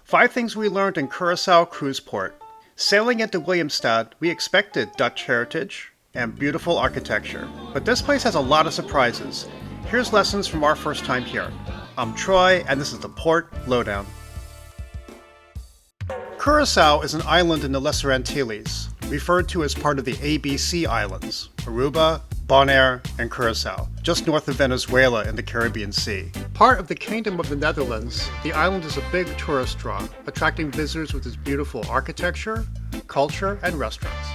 5 things we learned in Curaçao cruise port. Sailing into Willemstad, we expected Dutch heritage and beautiful architecture, but this place has a lot of surprises. Here's lessons from our first time here. I'm Troy, and this is the Port Lowdown. Curaçao is an island in the Lesser Antilles, referred to as part of the ABC Islands, Aruba, Bonaire, and Curaçao, just north of Venezuela in the Caribbean Sea. Part of the Kingdom of the Netherlands, the island is a big tourist draw, attracting visitors with its beautiful architecture, culture, and restaurants.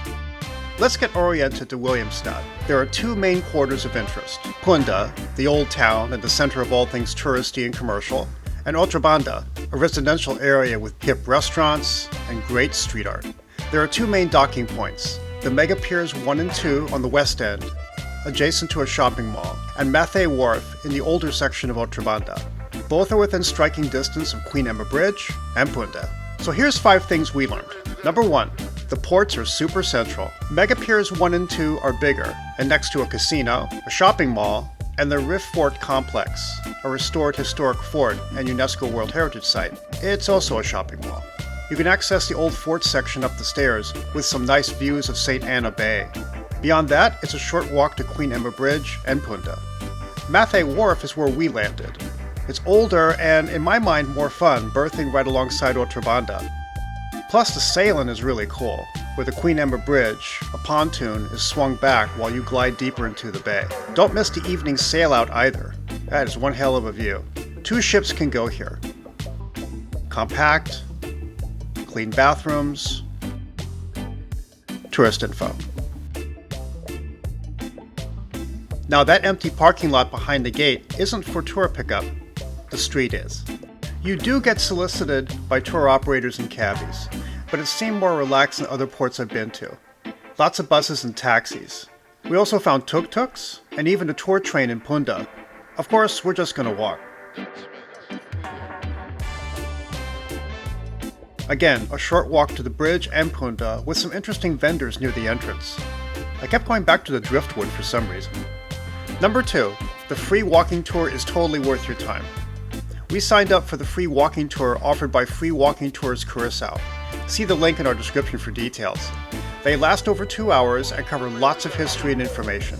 Let's get oriented to Willemstad. There are 2 main quarters of interest: Punda, the old town and the center of all things touristy and commercial, and Otrobanda, a residential area with hip restaurants and great street art. There are 2 main docking points: the mega Piers 1 and 2 on the west end, adjacent to a shopping mall, and Mathey Wharf in the older section of Otrobanda. Both are within striking distance of Queen Emma Bridge and Punda. So here's 5 things we learned. Number 1. The ports are super central. Mega Piers 1 and 2 are bigger, and next to a casino, a shopping mall, and the Riff Fort Complex, a restored historic fort and UNESCO World Heritage Site. It's also a shopping mall. You can access the old fort section up the stairs with some nice views of St. Anna Bay. Beyond that, it's a short walk to Queen Emma Bridge and Punda. Mathey Wharf is where we landed. It's older and, in my mind, more fun, berthing right alongside Otrobanda. Plus, the sailing is really cool. With the Queen Emma Bridge, a pontoon is swung back while you glide deeper into the bay. Don't miss the evening sail out either. That is one hell of a view. 2 ships can go here. Compact, clean bathrooms, tourist info. Now that empty parking lot behind the gate isn't for tour pickup, the street is. You do get solicited by tour operators and cabbies, but it seemed more relaxed than other ports I've been to. Lots of buses and taxis. We also found Tuk-Tuks and even a tour train in Punda. Of course, we're just gonna walk. Again, a short walk to the bridge and Punda with some interesting vendors near the entrance. I kept going back to the driftwood for some reason. Number 2, the free walking tour is totally worth your time. We signed up for the free walking tour offered by Free Walking Tours Curaçao. See the link in our description for details. They last over 2 hours and cover lots of history and information.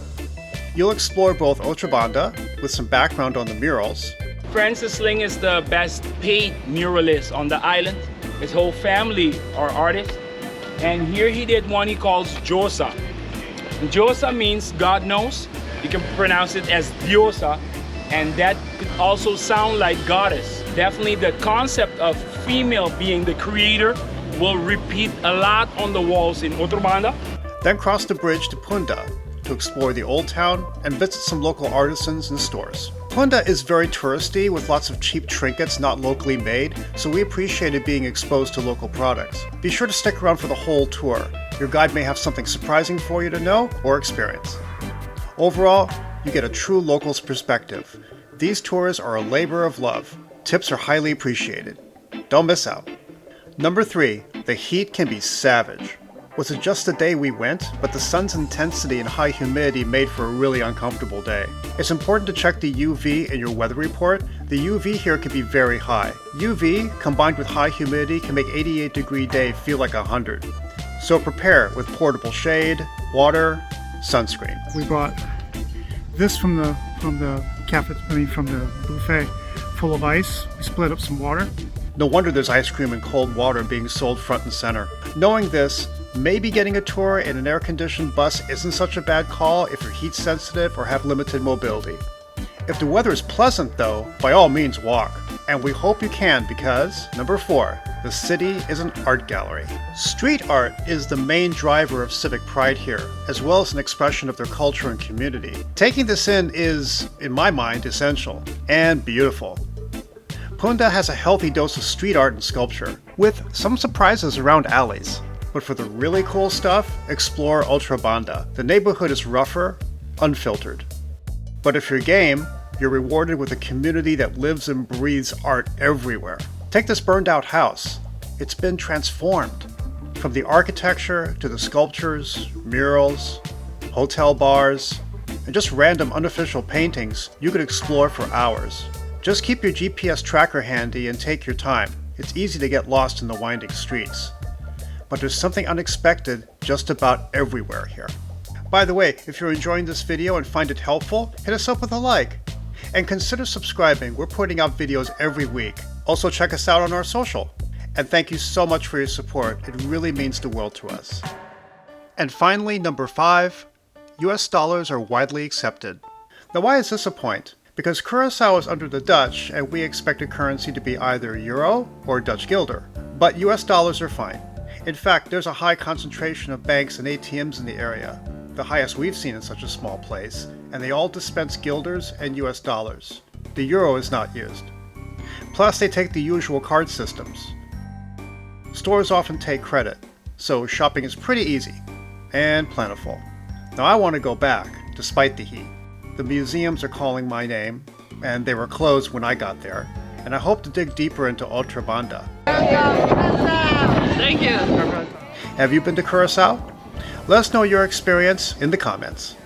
You'll explore both Otrobanda with some background on the murals. Francis Ling is the best paid muralist on the island. His whole family are artists. And here he did one he calls Josa. Josa means God knows. You can pronounce it as Diosa, and that could also sound like goddess. Definitely the concept of female being the creator will repeat a lot on the walls in Otrobanda. Then cross the bridge to Punda to explore the old town and visit some local artisans and stores. Punda is very touristy with lots of cheap trinkets not locally made, so we appreciated being exposed to local products. Be sure to stick around for the whole tour. Your guide may have something surprising for you to know or experience. Overall, you get a true local's perspective. These tours are a labor of love. Tips are highly appreciated. Don't miss out. Number 3, the heat can be savage. Was it just the day we went? But the sun's intensity and high humidity made for a really uncomfortable day. It's important to check the UV in your weather report. The UV here can be very high. UV combined with high humidity can make 88-degree day feel like 100. So prepare with portable shade, water, sunscreen. We bought this from the buffet, full of ice. We split up some water. No wonder there's ice cream and cold water being sold front and center. Knowing this, maybe getting a tour in an air-conditioned bus isn't such a bad call if you're heat sensitive or have limited mobility. If the weather is pleasant though, by all means walk. And we hope you can because, number 4, the city is an art gallery. Street art is the main driver of civic pride here, as well as an expression of their culture and community. Taking this in is, in my mind, essential and beautiful. Punda has a healthy dose of street art and sculpture, with some surprises around alleys. But for the really cool stuff, explore Otrobanda. The neighborhood is rougher, unfiltered. But if you're game, you're rewarded with a community that lives and breathes art everywhere. Take this burned out house. It's been transformed. From the architecture to the sculptures, murals, hotel bars, and just random unofficial paintings, you could explore for hours. Just keep your GPS tracker handy and take your time. it's easy to get lost in the winding streets. But there's something unexpected just about everywhere here. By the way, if you're enjoying this video and find it helpful, hit us up with a like. And consider subscribing, we're putting out videos every week. Also check us out on our social. And thank you so much for your support, it really means the world to us. And finally, number 5, US dollars are widely accepted. Now why is this a point? Because Curaçao is under the Dutch and we expect a currency to be either Euro or Dutch Guilder. But US dollars are fine. In fact, there's a high concentration of banks and ATMs in the area, the highest we've seen in such a small place, and they all dispense guilders and US dollars. The euro is not used. Plus, they take the usual card systems. Stores often take credit, so shopping is pretty easy and plentiful. Now I want to go back, despite the heat. The museums are calling my name, and they were closed when I got there, and I hope to dig deeper into Otrobanda. Thank you. Have you been to Curaçao? Let us know your experience in the comments.